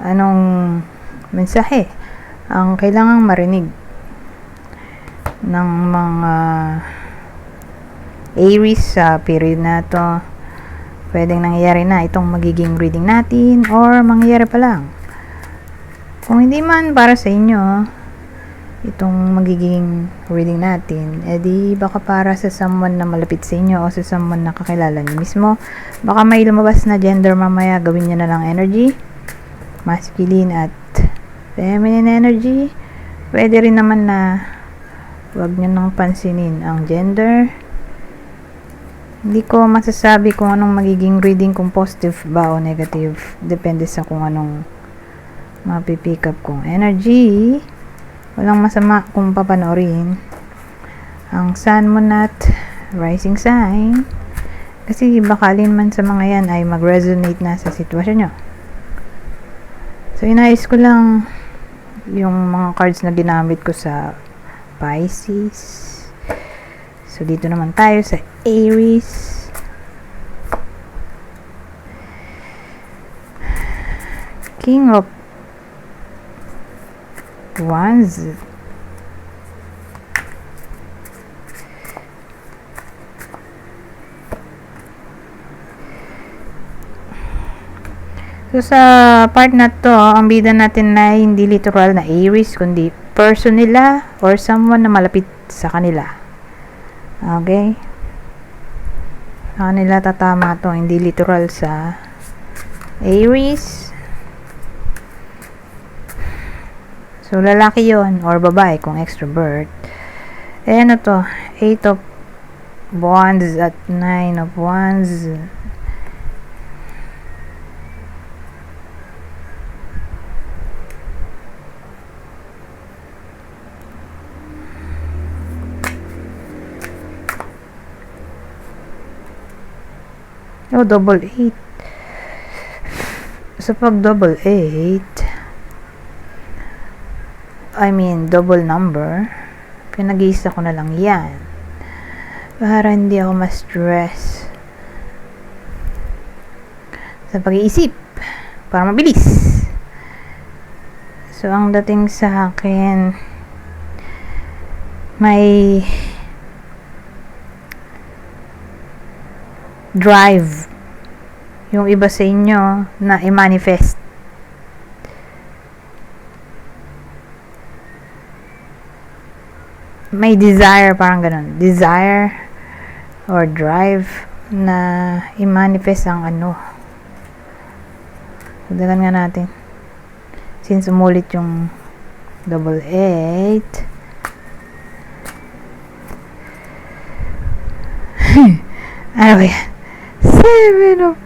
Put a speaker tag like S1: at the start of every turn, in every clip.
S1: anong mensahe ang kailangang marinig ng mga Aries sa period na to. Pwedeng nangyayari na itong magiging reading natin or mangyayari pa lang. Kung hindi man para sa inyo itong magiging reading natin, edi baka para sa someone na malapit sa inyo o sa someone na kakilala niyo mismo. Baka may lumabas na gender mamaya, gawin niyo na lang energy, masculine at feminine energy. Pwede rin naman na wag niyo nang pansinin ang gender. Hindi ko masasabi kung anong magiging reading, kung positive ba o negative. Depende sa kung anong mapipick up kong energy. Walang masama kung papanoorin ang Sun, Moon at Rising Sign. Kasi bakalin man sa mga yan ay mag-resonate na sa sitwasyon nyo. So, inayos ko lang yung mga cards na ginamit ko sa Pisces. So, dito naman tayo sa Aries. King of Wands. So, sa part na to, ang bida natin na hindi literal na Aries, kundi person nila or someone na malapit sa kanila. Okay? Sa kanila tatama to, hindi literal sa Aries. So, lalaki yon or babae kung extrovert. Eh, ano to? 8 of Wands at 9 of Wands. Oh, double 8. So, pag double 8, double number, pinag-iisa ko na lang yan para hindi ako ma-stress sa pag-iisip, para mabilis. So, ang dating sa akin, may drive yung iba sa inyo na i-manifest. May desire, parang ganun. Desire or drive na i-manifest ang ano. Dagdagan nga natin. Since umulit yung double 8. Ano ba yan? 7 of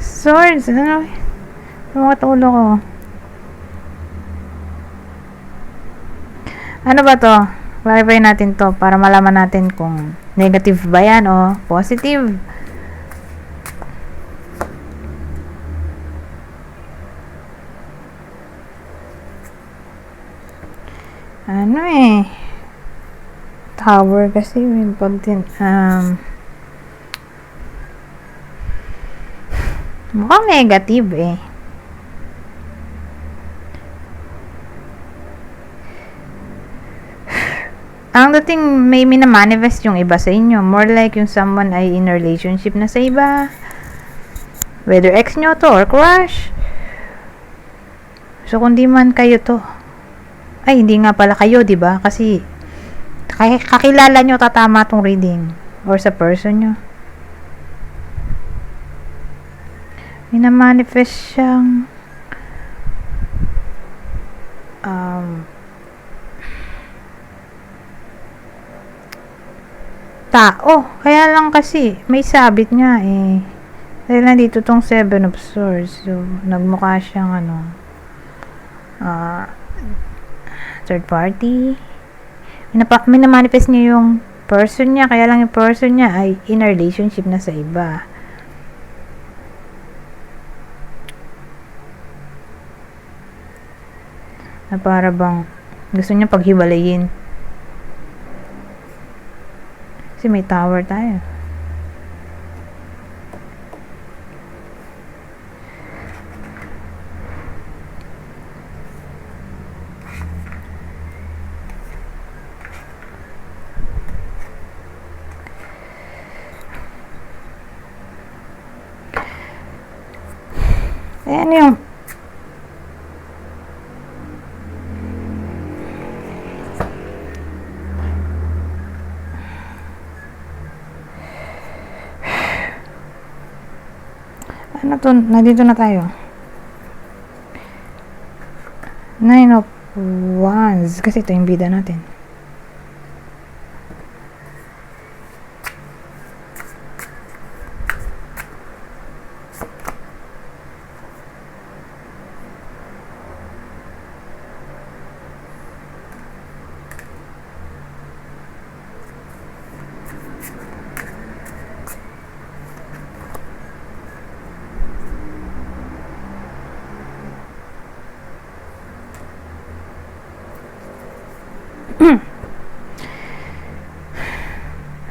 S1: Swords. Ano? Mga ulo ko. Ano ba to? Clarify natin to para malaman natin kung negative ba yan o positive. Ano Tower kasi may pagtin mukhang negative Ang dating may minamanifest yung iba sa inyo. More like yung someone ay in a relationship na sa iba. Whether ex nyo to or crush. So, kung di man kayo to. Ay, hindi nga pala kayo, diba? Kasi, kakilala nyo tatama tong reading. Or sa person nyo. Minamanifest siyang tao. Kaya lang kasi, may sabit nga Dahil nandito tong 7 of Swords. So, nagmukha siyang third party. Minamanifest niya yung person niya. Kaya lang yung person niya ay in a relationship na sa iba. Na para bang gusto niya paghiwalayin. Kasi may tower tayo. Ayan yung ano to, nandito na tayo. 9 of Wands, kasi ito yung bida natin.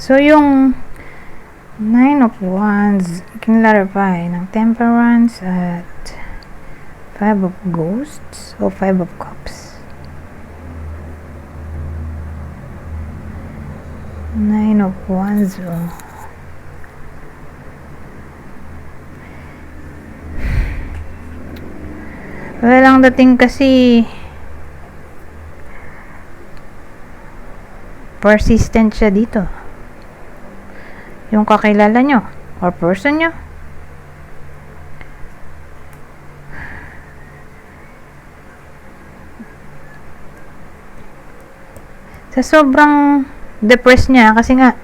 S1: So, yung 9 of Wands, kinlarify ng Temperance at 5 of Ghosts o 5 of Cups. 9 of Wands, oh. Well, ang dating kasi persistent siya dito. Yung kakilala nyo or person nyo. Sa sobrang depressed niya kasi nga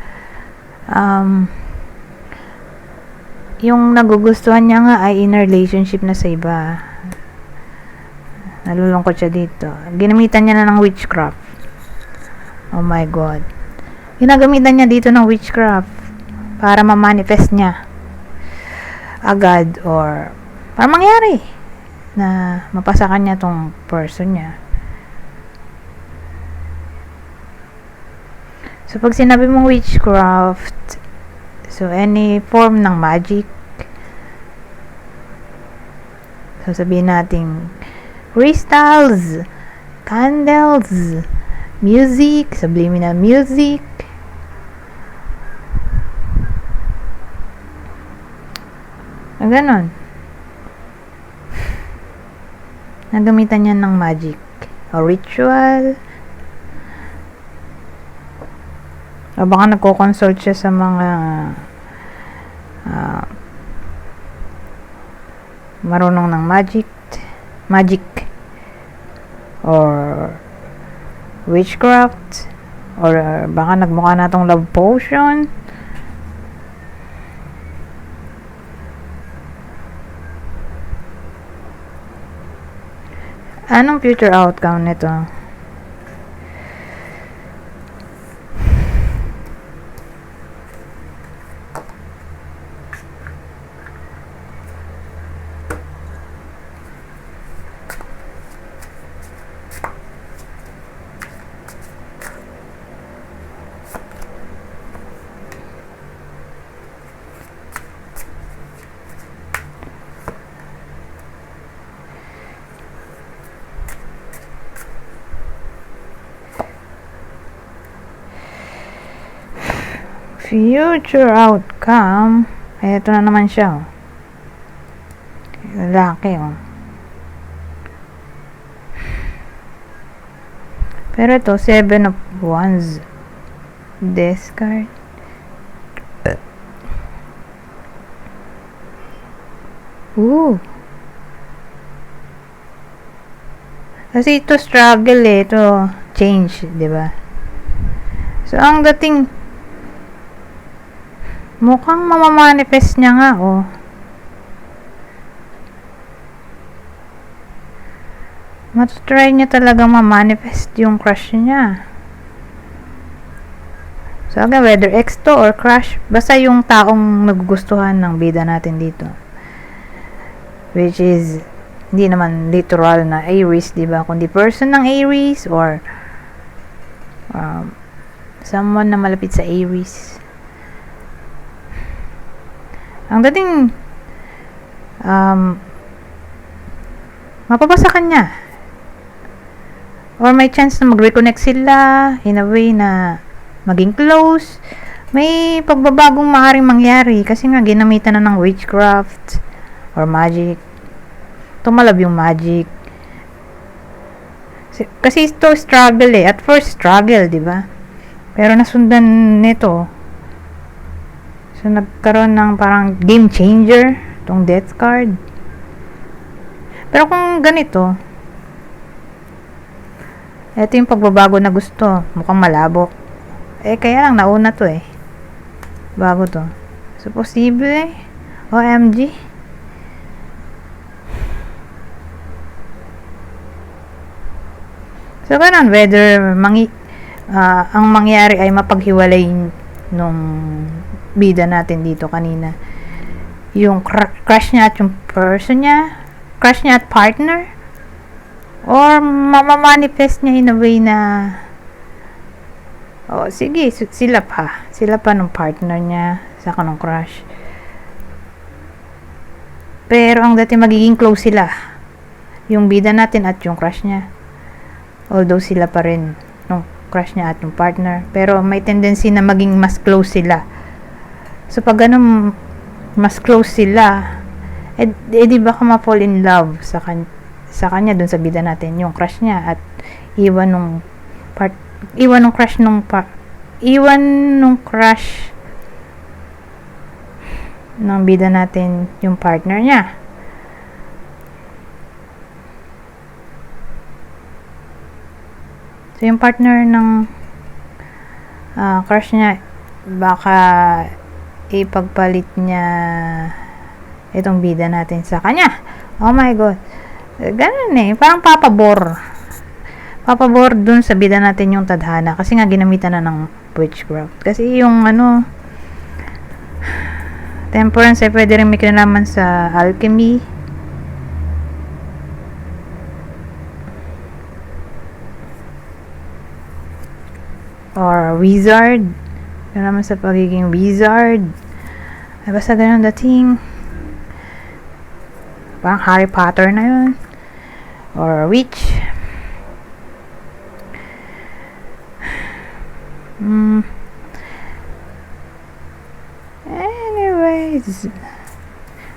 S1: yung nagugustuhan niya nga ay in a relationship na sa iba. Nalulungkot siya dito. Ginamitan niya na ng witchcraft. Oh my God. Ginagamitan niya dito ng witchcraft para ma-manifest niya agad or para mangyari na mapasa kanya tong person niya. So, pag sinabi mong witchcraft, so any form ng magic, so sabihin natin crystals, candles, music, subliminal music, ganon. Nagamitan niya ng magic o ritual, o baka nagko-consult siya sa mga marunong ng magic or witchcraft, or baka nagmukha na tong love potion. Anong future outcome nito? Future outcome, ito na naman siya, oh. Lalaki, oh. Pero ito, 7 of Wands. Discard. Kasi ito struggle, eh. Ito change, diba? So, ang dating mukhang mamamanifest niya nga, oh. Matutry niya talaga mamanifest yung crush niya. So, again, whether ex to or crush, basta yung taong nagugustuhan ng bida natin dito. Which is, hindi naman literal na Aries, diba? Kundi person ng Aries or someone na malapit sa Aries. Ang dating mapapasa kanya or may chance na mag-reconnect sila in a way na maging close. May pagbabagong maaaring mangyari kasi nga ginamitan na ng witchcraft or magic. tumalab yung magic. Kasi ito struggle eh. At first struggle, di ba? Pero nasundan nito. So nagkaroon ng parang game changer tong death card. Pero kung ganito, ito yung pagbabago na gusto. Mukhang malabo. Kaya lang nauna to eh. Bago to. So posible OMG. So, ganun, whether ang mangyari ay mapaghiwalay nung bida natin dito kanina. Yung crush niya at yung person niya, crush niya at partner, or mamamanifest niya in a way na sige, sila pa nung partner niya, saka nung crush. Pero ang dati magiging close sila, yung bida natin at yung crush niya. Although sila pa rin nung crush niya at yung partner. Pero may tendency na maging mas close sila. So pag ganun, mas close sila, di ba ka ma-fall in love sa kanya dun sa bida natin, yung crush niya, at iwan nung crush ng bida natin yung partner niya. So, yung partner ng crush niya, baka ipagpalit niya itong bida natin sa kanya. Oh my God. Ganun eh. Parang papabor dun sa bida natin yung tadhana. Kasi nga ginamitan na ng witchcraft. Kasi yung temperance ay pwede rin may kinalaman sa alchemy. Or wizard. Yun naman sa pagiging wizard. Ay basta ganun dating. Parang Harry Potter na yun. Or witch. Anyways.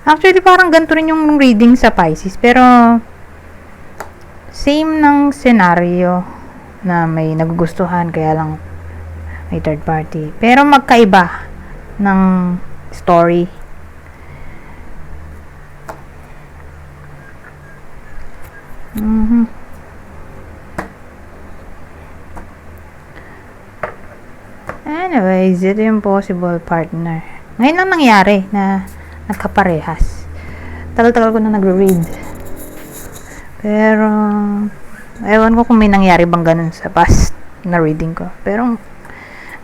S1: Actually parang ganito rin yung reading sa Pisces. Pero same ng scenario na may nagugustuhan, kaya lang may third party. Pero magkaiba ng story. Anyways, ito yung possible partner. Ngayon lang nangyari na nagkaparehas. Tagal-tagal ko na nagre-read. Pero ewan ko kung may nangyari bang ganun sa past na reading ko. Pero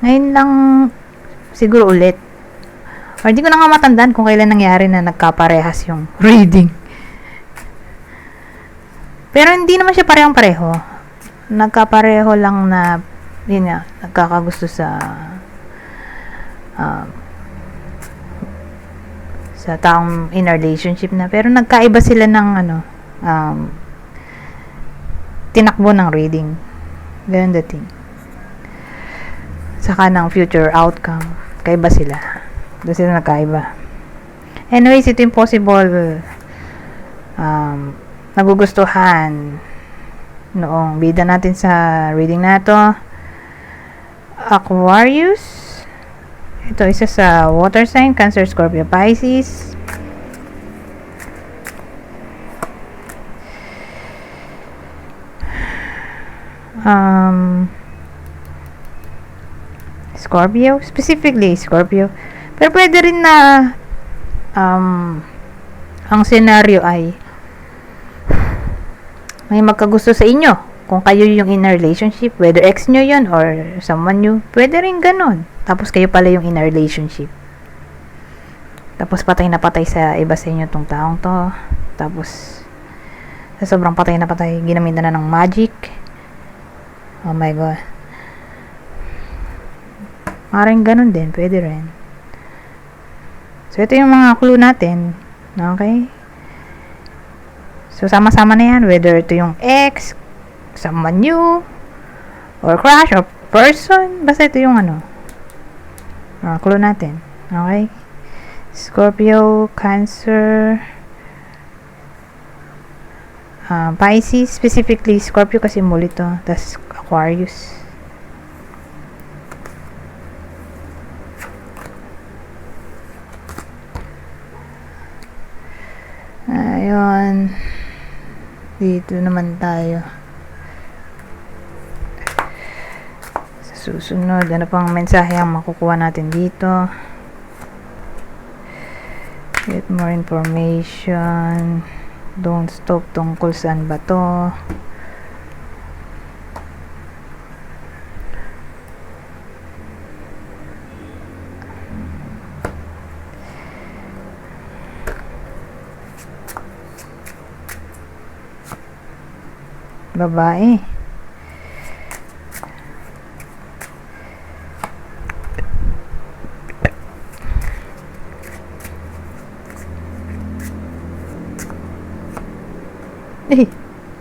S1: ngayon lang siguro ulit. Or di ko na nga matandaan kung kailan nangyari na nagkaparehas yung reading. Pero hindi naman siya parehong-pareho. Nagkapareho lang na yun nga, nagkakagusto sa taong in a relationship na. Pero nagkaiba sila ng tinakbo ng reading. Ganun dating. Saka ng future outcome. Kaiba sila. Doon sila nagkaiba. Anyways, ito yung possible nagugustuhan noong bida natin sa reading na to. Aquarius. Ito isa sa water sign, Cancer, Scorpio, Pisces. Scorpio, specifically Scorpio. Pero pwede rin na ang scenario ay may magkagusto sa inyo. Kung kayo yung in a relationship, whether ex nyo yun or someone new, pwede rin ganun. Tapos kayo pala yung in a relationship. Tapos patay na patay sa iba sa inyo tong taong to. Tapos sa sobrang patay na patay, ginamitan na ng magic. Oh my God. Maring ganun din, pwede rin. So ito yung mga clue natin. Okay? So sama-sama na yan, whether ito yung ex, someone new, or crush, or person. Basta ito yung clue natin. Okay? Scorpio, Cancer, Pisces, specifically Scorpio kasi muli to, tas Aquarius. Ayun, dito naman tayo sa susunod. Ano pang mensahe ang makukuha natin dito? Get more information. Don't stop, tungkol saan ba to? Babae.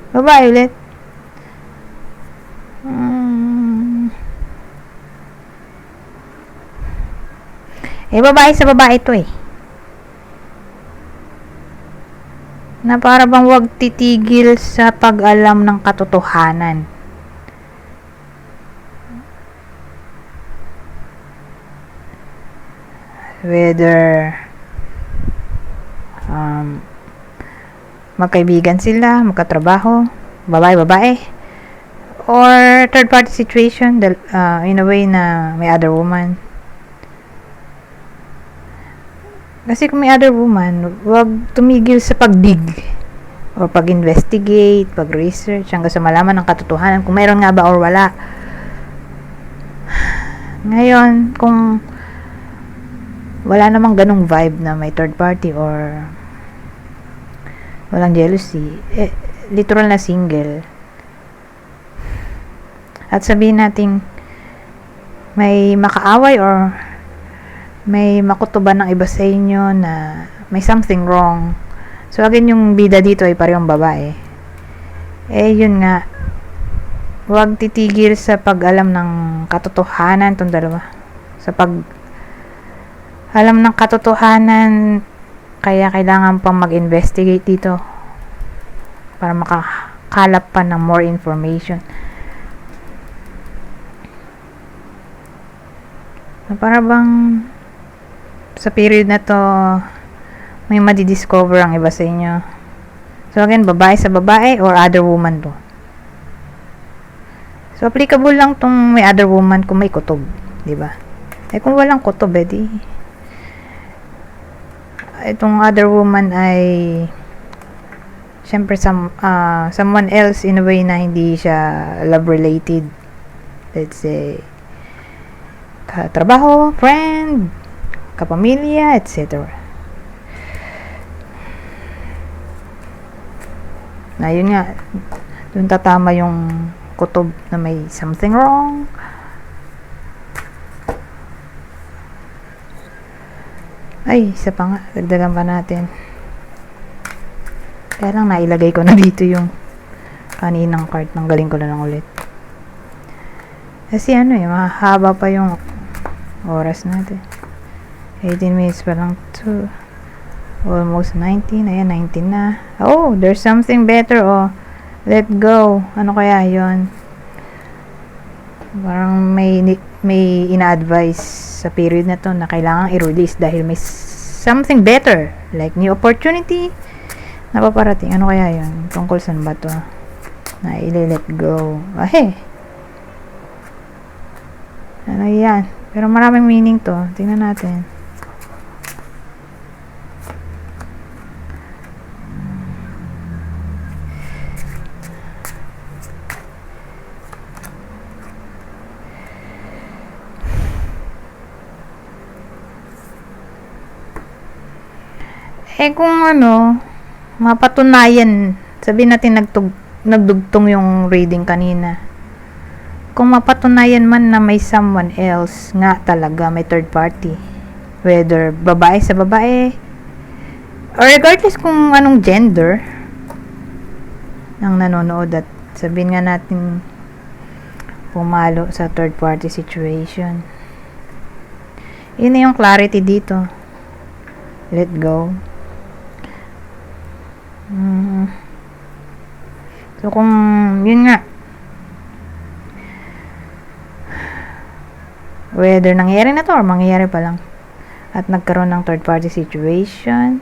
S1: Babae ulit. Babae sa babae to na para bang wag titigil sa pag-alam ng katotohanan. Whether magkaibigan sila, magkatrabaho, babae, or third party situation, in a way na may other woman. Kasi kung may other woman, wag tumigil sa pagdig or pag-investigate, pag-research hanggang sa malaman ng katotohanan kung mayroon nga ba or wala. Ngayon, kung wala namang ganong vibe na may third party or walang jealousy, literal na single, at sabihin natin may makaaway or may makutuban ng iba sa inyo na may something wrong, so again yung bida dito ay parehong babae, yun nga, huwag titigil sa pag-alam ng katotohanan tong dalawa, sa pag-alam ng katotohanan. Kaya kailangan pang mag-investigate dito para makakalap pa ng more information. Para bang sa period na to may madidiscover ang iba sa inyo. So again, babae sa babae or other woman to. So applicable lang tong may other woman kung may kutob, di ba? Kung walang kutob, di itong other woman ay syempre someone else in a way na hindi siya love related. Let's say katrabaho, friend, kapamilya, etc. Na yun nga, dun tatama yung kutob na may something wrong. Ay, isa pa nga, dagdagan pa natin. Kaya lang nailagay ko na dito yung kaninang card, nanggaling ko na lang ulit. Kasi mahaba pa yung oras natin. 18 minutes pa lang to almost 19. Ayan, 19 na. Oh, there's something better. Let go. Ano kaya yon? Parang may ina-advise sa period na to na kailangan i-release dahil may something better, like new opportunity na paparating. Ano kaya yun? Tungkol saan ba to na i-let go? Ano yan? Pero maraming meaning to. Tingnan natin. Kung mapatunayan, sabihin natin nagdugtong yung reading kanina. Kung mapatunayan man na may someone else nga talaga, may third party, whether babae sa babae, or regardless kung anong gender ng nanonood, at sabihin nga natin pumalo sa third party situation. Yun na yung clarity dito. Let go. So, kung yun nga, whether nangyayari na to or mangyayari pa lang, at nagkaroon ng third party situation,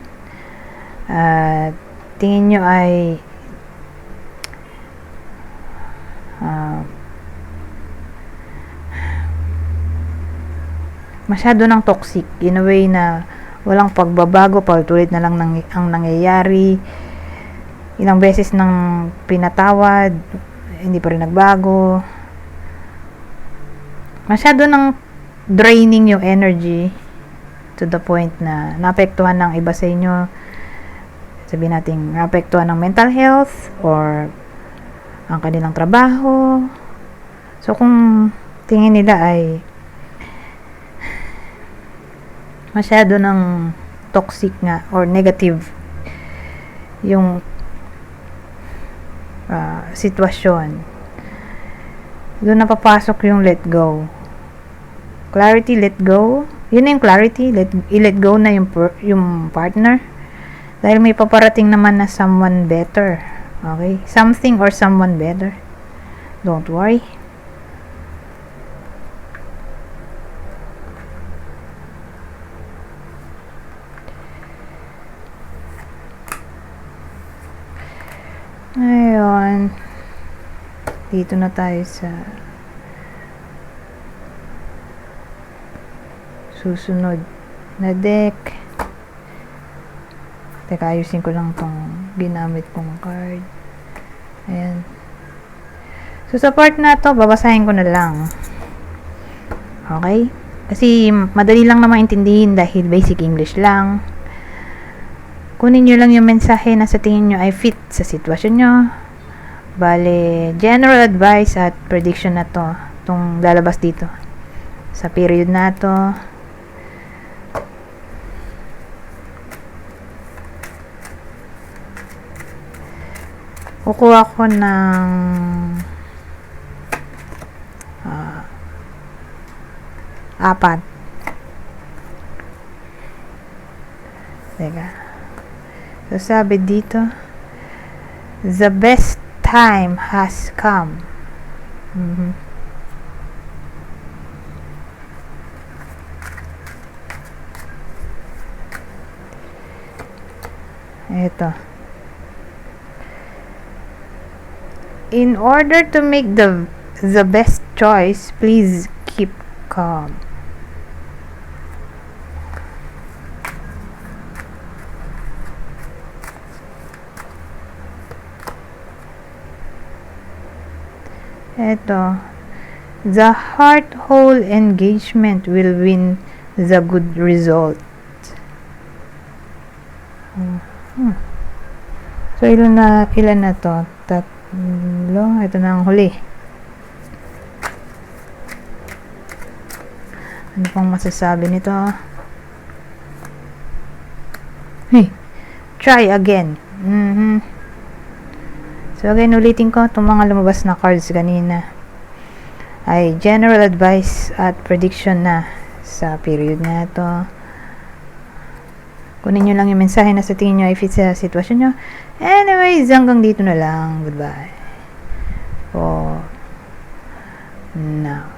S1: at tingin nyo ay masyado ng toxic in a way na walang pagbabago, paulit-ulit na lang ang nangyayari, ilang beses nang pinatawad, hindi pa rin nagbago, masyado ng draining yung energy to the point na naapektuhan ng iba sa inyo, sabihin natin naapektuhan ng mental health or ang kanilang trabaho. So kung tingin nila ay masyado ng toxic nga or negative yung sitwasyon, doon na papasok yung let go. Clarity, let go. Yun na yung clarity. I-let go na yung partner. Dahil may paparating naman na someone better. Okay? Something or someone better. Don't worry. Ngayon, dito na tayo sa susunod na deck. Teka, ayusin ko lang tong ginamit kong card. Ayan. So, sa part na to, babasahin ko na lang. Okay? Kasi, madali lang na maintindihin dahil basic English lang. Kunin nyo lang yung mensahe na sa tingin nyo ay fit sa sitwasyon nyo. Bale, general advice at prediction na to. Itong lalabas dito. Sa period na to. Kukuha ko ng apat. Teka. So, sabi dito, the best time has come. Ito. In order to make the best choice, please keep calm. Ito, the heart-whole engagement will win the good result. So, ilan na to? Tatlo. Ito na ang huli. Ano pang masasabi nito? Hey, try again. So, again, ulitin ko, itong mga lumabas na cards kanina ay general advice at prediction na sa period na ito. Kunin nyo lang yung mensahe na sa tingin nyo ay fit sa sitwasyon nyo. Anyways, hanggang dito na lang. Goodbye. For now.